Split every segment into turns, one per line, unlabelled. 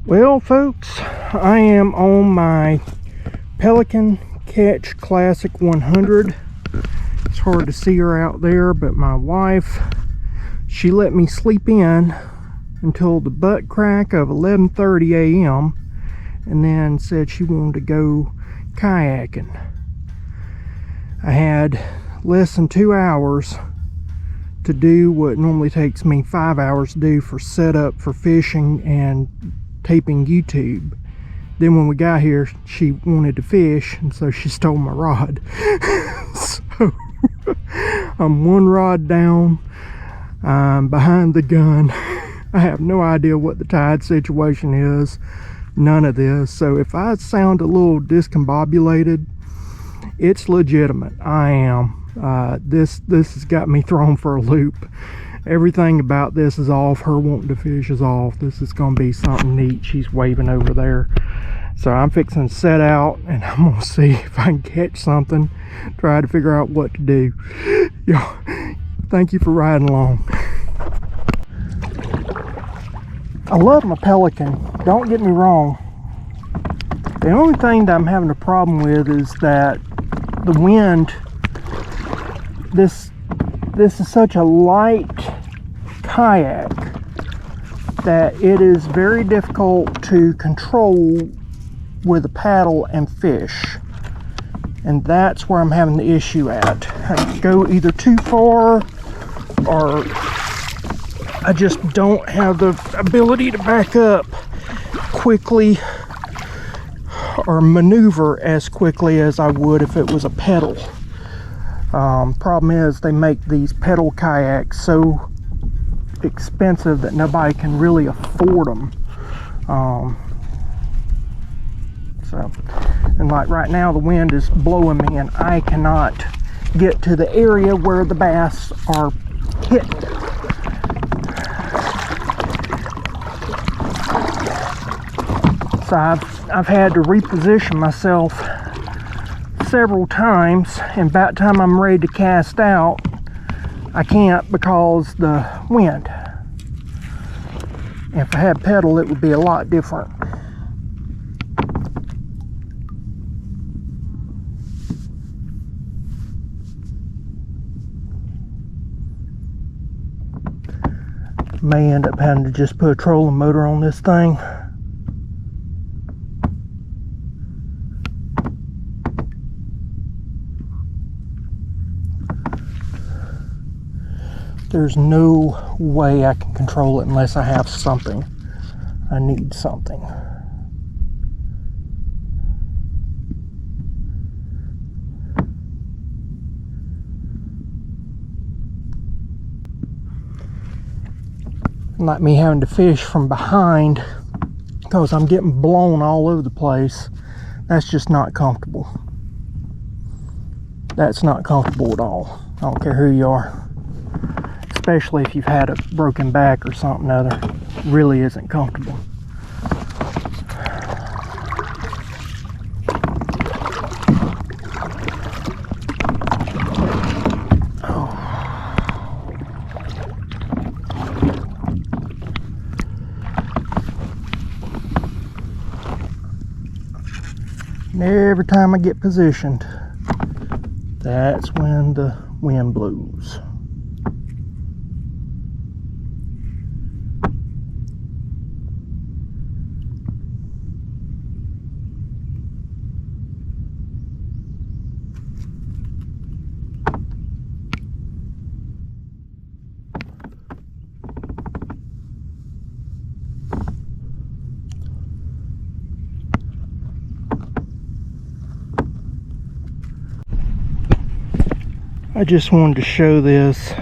Well, folks, I am on my Pelican Catch Classic 100. It's hard to see her out there, but my wife, she let me sleep in until the butt crack of 11:30 a.m. and then said she wanted to go kayaking. I had less than 2 hours to do what normally takes me 5 hours to do for setup for fishing and taping YouTube. Then when we got here, she wanted to fish, and so she stole my rod. So I'm one rod down. I'm behind the gun. I have no idea what the tide situation is. None of this. So if I sound a little discombobulated, it's legitimate. I am. This has got me thrown for a loop. Everything about this is off. Her wanting to fish is off. This is going to be something neat. She's waving over there. So I'm fixing to set out, and I'm going to see if I can catch something. Try to figure out what to do. Yo, thank you for riding along. I love my Pelican. Don't get me wrong. The only thing that I'm having a problem with is that the wind. This is such a light kayak that it is very difficult to control with a paddle and fish, and that's where I'm having the issue at. I go either too far, or I just don't have the ability to back up quickly or maneuver as quickly as I would if it was a pedal. Problem is, they make these pedal kayaks so expensive that nobody can really afford them. And like right now, the wind is blowing me, and I cannot get to the area where the bass are hitting. So I've had to reposition myself several times, and about the time I'm ready to cast out, I can't because the wind. If I had pedal, it would be a lot different. May end up having to just put a trolling motor on this thing. There's no way I can control it unless I have something. I need something. Like me having to fish from behind because I'm getting blown all over the place. That's just not comfortable. That's not comfortable at all. I don't care who you are. Especially if you've had a broken back or something other. It really isn't comfortable. And every time I get positioned, that's when the wind blows. I just wanted to show this.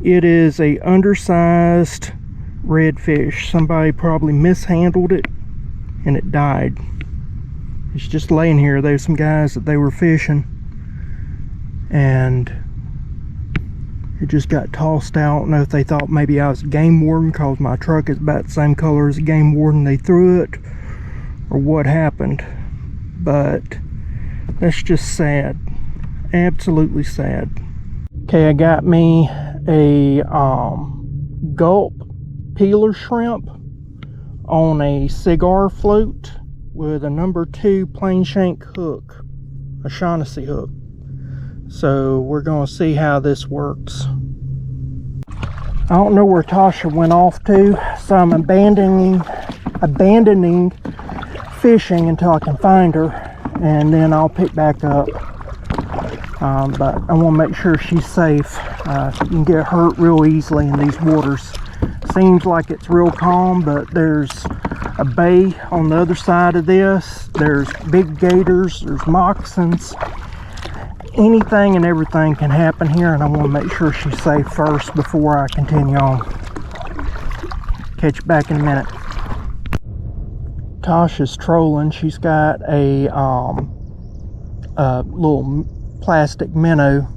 It is a undersized redfish. Somebody probably mishandled it and it died. It's just laying here. There's some guys that they were fishing and it just got tossed out. I don't know if they thought maybe I was a game warden because my truck is about the same color as a game warden. They threw it or what happened, but that's just sad. Absolutely sad. Okay, I got me a gulp peeler shrimp on a cigar float with a number 2 plain shank hook, a Shaughnessy hook. So we're going to see how this works. I don't know where Tasha went off to, so I'm abandoning fishing until I can find her, and then I'll pick back up. But I want to make sure she's safe. You can get hurt real easily in these waters. Seems like it's real calm, but there's a bay on the other side of this. There's big gators, there's moccasins. Anything and everything can happen here, and I want to make sure she's safe first before I continue on. Catch you back in a minute. Tasha's trolling. She's got a little plastic minnow.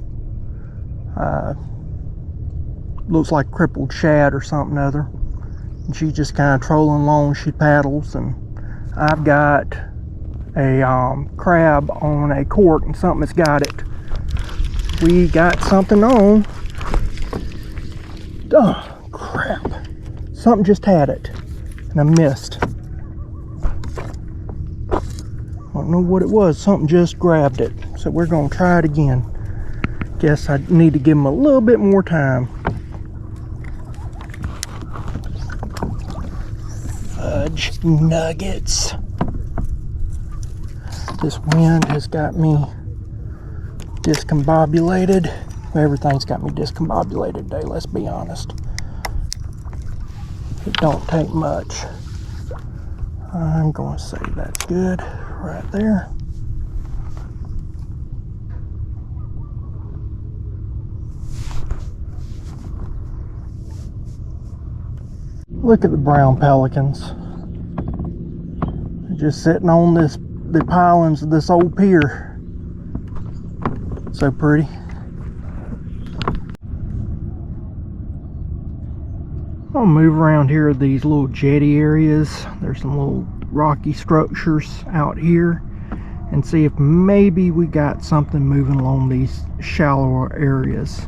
Looks like crippled shad or something other. And she's just kind of trolling along. She paddles, and I've got a crab on a cork, and something has got it. We got something on. Oh crap, something just had it and I missed. I don't know what it was. Something just grabbed it, so we're gonna try it again. Guess I need to give them a little bit more time. Fudge nuggets. This wind has got me discombobulated. Everything's got me discombobulated today, let's be honest. It don't take much. I'm going to say that's good right there. Look at the brown pelicans. They're just sitting on the pilings of this old pier. So pretty. I'll move around here, these little jetty areas. There's some little rocky structures out here, and see if maybe we got something moving along these shallower areas.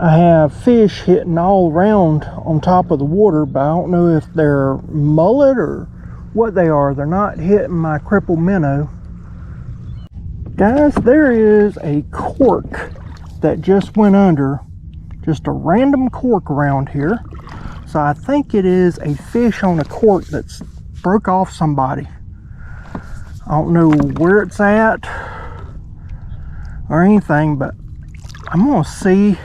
I have fish hitting all around on top of the water, but I don't know if they're mullet or what they are. They're not hitting my crippled minnow. Guys, there is a cork that just went under. Just a random cork around here. So I think it is a fish on a cork that's broke off somebody. I don't know where it's at or anything, but I'm gonna see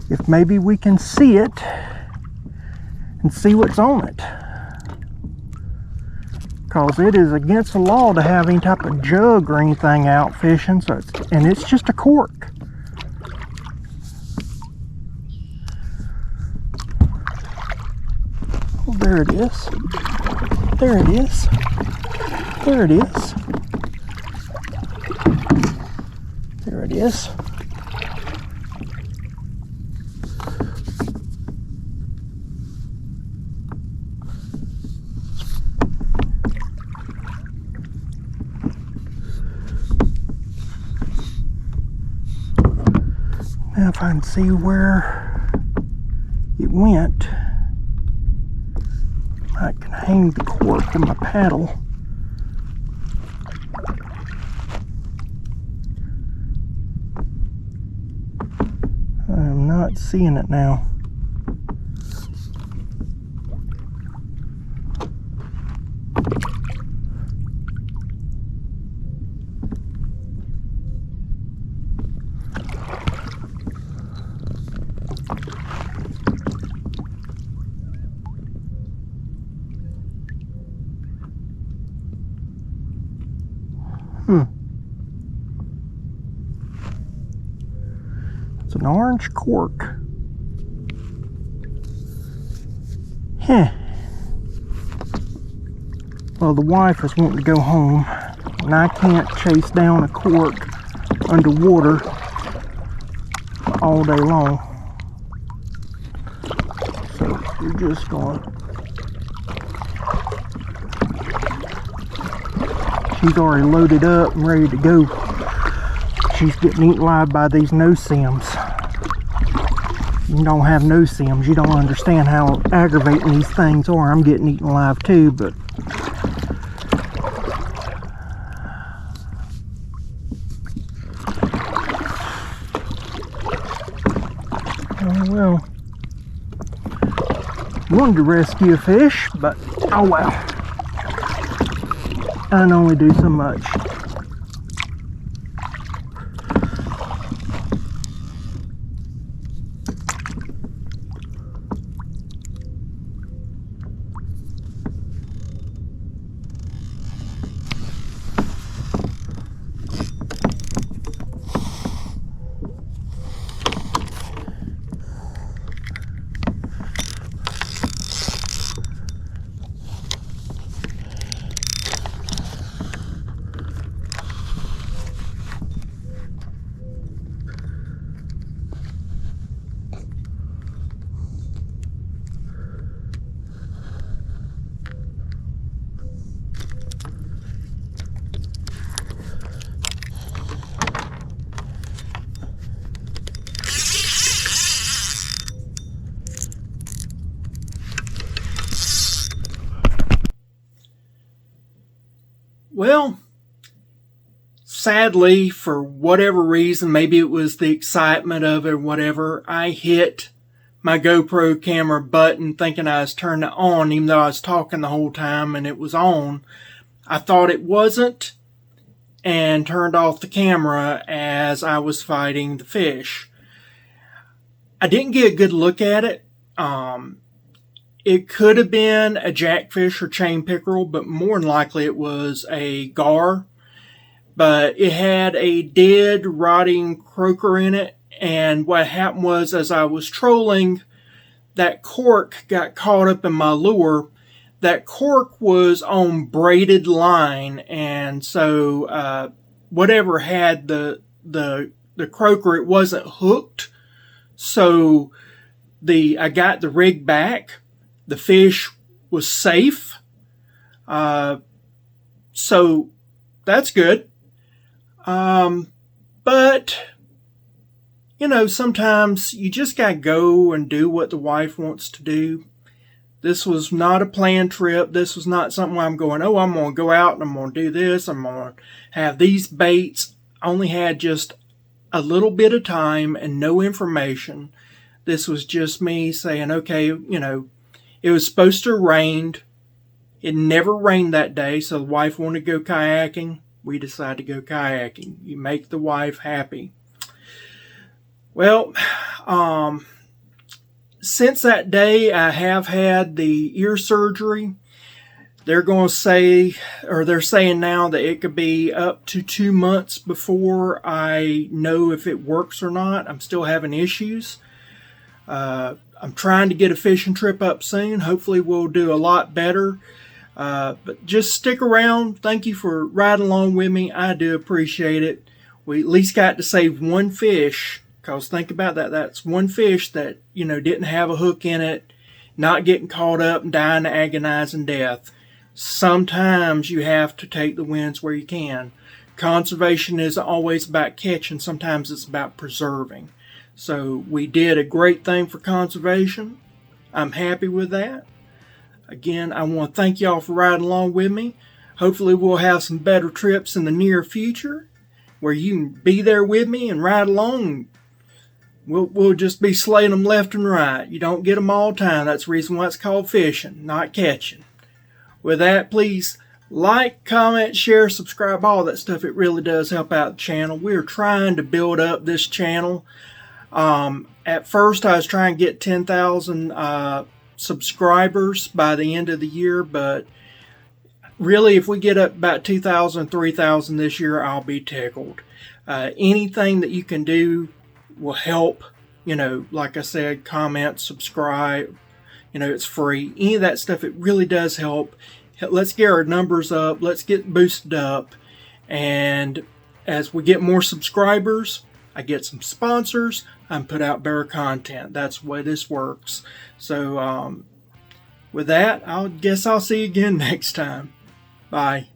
if maybe we can see it and see what's on it. Because it is against the law to have any type of jug or anything out fishing, so it's just a cork. Well, there it is. There it is. There it is. There it is. Now if I can see where it went, I can hang the cork in my paddle. I'm not seeing it now. It's an orange cork. Huh. Well, the wife is wanting to go home, and I can't chase down a cork underwater all day long. So we're just going. She's already loaded up and ready to go. She's getting eaten alive by these no-sims. you don't have no sims, you don't understand how aggravating these things are. I'm getting eaten alive too, but oh well. Wanted to rescue a fish, but oh well. I can only do so much. Well, sadly, for whatever reason, maybe it was the excitement of it or whatever, I hit my GoPro camera button thinking I was turning it on, even though I was talking the whole time and it was on. I thought it wasn't and turned off the camera as I was fighting the fish. I didn't get a good look at it. It could have been a jackfish or chain pickerel, but more than likely it was a gar. But it had a dead, rotting croaker in it. And what happened was, as I was trolling, that cork got caught up in my lure. That cork was on braided line. And so whatever had the croaker, it wasn't hooked. So I got the rig back. The fish was safe. So that's good. But, you know, sometimes you just got to go and do what the wife wants to do. This was not a planned trip. This was not something where I'm going, oh, I'm going to go out and I'm going to do this. I'm going to have these baits. I only had just a little bit of time and no information. This was just me saying, okay, you know, it was supposed to have rained. It never rained that day, so the wife wanted to go kayaking. We decided to go kayaking. You make the wife happy. Well, since that day, I have had the ear surgery. They're going to say, or they're saying now that it could be up to 2 months before I know if it works or not. I'm still having issues. I'm trying to get a fishing trip up soon. Hopefully we'll do a lot better. But just stick around. Thank you for riding along with me. I do appreciate it. We at least got to save one fish. Because think about that. That's one fish that, you know, didn't have a hook in it. Not getting caught up and dying an agonizing death. Sometimes you have to take the wins where you can. Conservation isn't always about catching. Sometimes it's about preserving. So we did a great thing for conservation. I'm happy with that. Again, I want to thank y'all for riding along with me. Hopefully we'll have some better trips in the near future where you can be there with me and ride along. We'll just be slaying them left and right. You don't get them all the time. That's the reason why it's called fishing, not catching. With that, please like, comment, share, subscribe, all that stuff. It really does help out the channel. We're trying to build up this channel. At first, I was trying to get 10,000 subscribers by the end of the year, but really, if we get up about 2,000, 3,000 this year, I'll be tickled. Anything that you can do will help. You know, like I said, comment, subscribe. You know, it's free. Any of that stuff, it really does help. Let's get our numbers up. Let's get boosted up. And as we get more subscribers, I get some sponsors, and put out better content. That's the way this works. So with that, I guess I'll see you again next time. Bye.